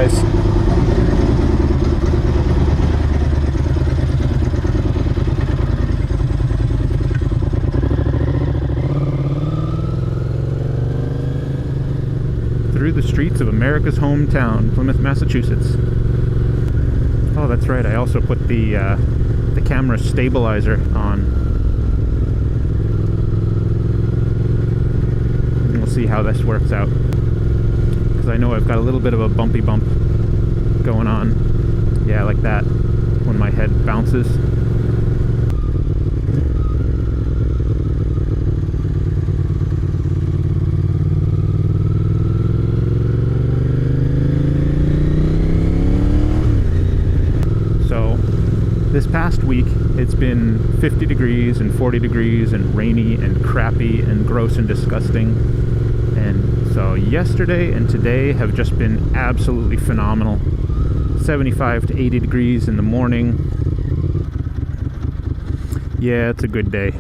noise. Through the streets of America's hometown, Plymouth, Massachusetts. Oh, that's right. I also put the camera stabilizer on. And we'll see how this works out. Because I know I've got a little bit of a bumpy bump going on. Yeah, like that. When my head bounces. This past week, it's been 50 degrees and 40 degrees and rainy and crappy and gross and disgusting. And so yesterday and today have just been absolutely phenomenal. 75 to 80 degrees in the morning. Yeah, it's a good day.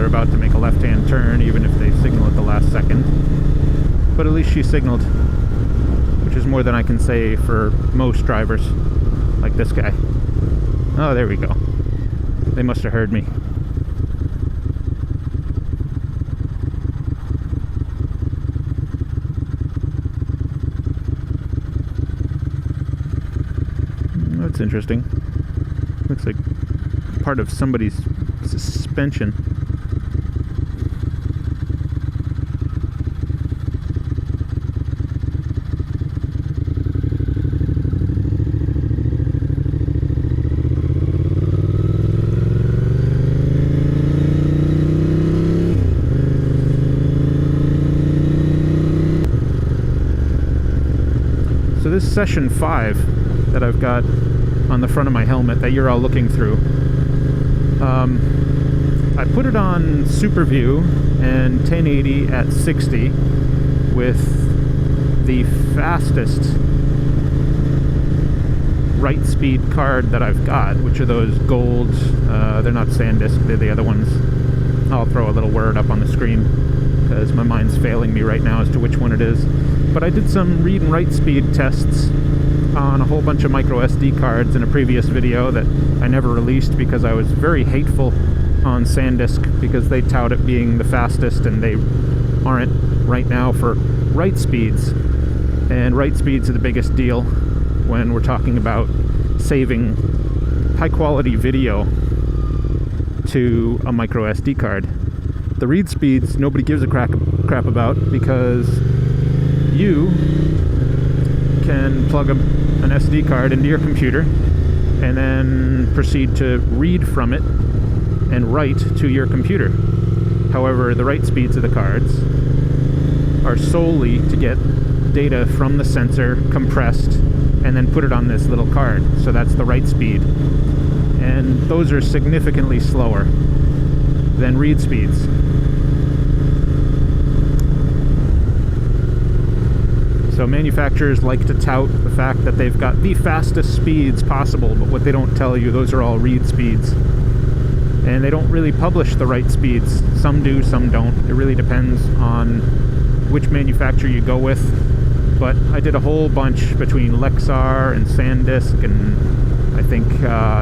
About to make a left-hand turn, even if they signal at the last second. But at least she signaled, which is more than I can say for most drivers, like this guy. Oh, there we go. They must have heard me. That's interesting. Looks like part of somebody's suspension. So this session 5 that I've got on the front of my helmet that you're all looking through, I put it on Super View and 1080 at 60 with the fastest right speed card that I've got, which are those gold, they're not SanDisk, they're the other ones. I'll throw a little word up on the screen because my mind's failing me right now as to which one it is. But I did some read and write speed tests on a whole bunch of micro SD cards in a previous video that I never released because I was very hateful on SanDisk because they tout it being the fastest and they aren't right now for write speeds. And write speeds are the biggest deal when we're talking about saving high quality video to a micro SD card. The read speeds nobody gives a crap about because you can plug an SD card into your computer and then proceed to read from it and write to your computer. However, the write speeds of the cards are solely to get data from the sensor compressed and then put it on this little card. So that's the write speed. And those are significantly slower than read speeds. So manufacturers like to tout the fact that they've got the fastest speeds possible, but what they don't tell you, those are all read speeds. And they don't really publish the write speeds. Some do, some don't. It really depends on which manufacturer you go with. But I did a whole bunch between Lexar and SanDisk and I think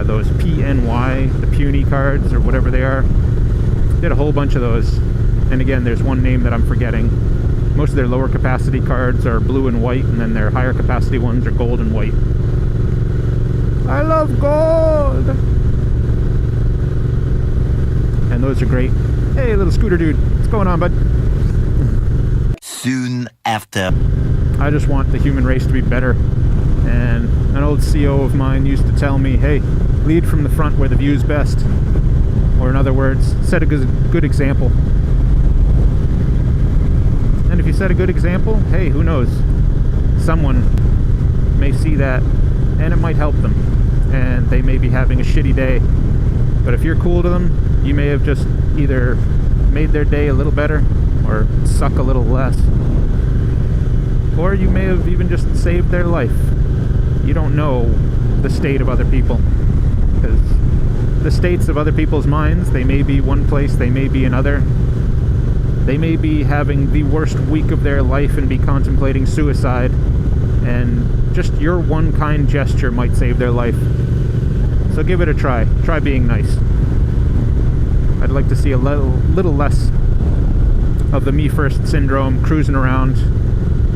those PNY, the puny cards or whatever they are. Did a whole bunch of those. And again, there's one name that I'm forgetting. Most of their lower capacity cards are blue and white, and then their higher capacity ones are gold and white. I love gold! And those are great. Hey, little scooter dude. What's going on, bud? Soon after. I just want the human race to be better. And an old CO of mine used to tell me, hey, lead from the front where the view's best. Or in other words, set a good example. And if you set a good example, hey, who knows? Someone may see that and it might help them. and they may be having a shitty day. But if you're cool to them, you may have just either made their day a little better or suck a little less. Or you may have even just saved their life. You don't know the state of other people. Because the states of other people's minds, they may be one place, they may be another. They may be having the worst week of their life and be contemplating suicide. And just your one kind gesture might save their life. So give it a try. Try being nice. I'd like to see a little less of the me first syndrome cruising around,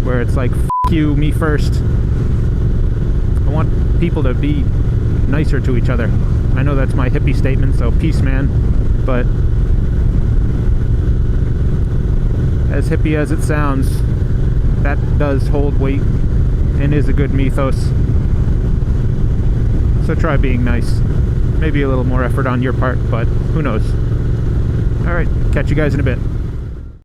where it's like, F you, me first. I want people to be nicer to each other. I know that's my hippie statement, so peace, man. But as hippie as it sounds, that does hold weight and is a good mythos. So try being nice. Maybe a little more effort on your part, but who knows. Alright, catch you guys in a bit.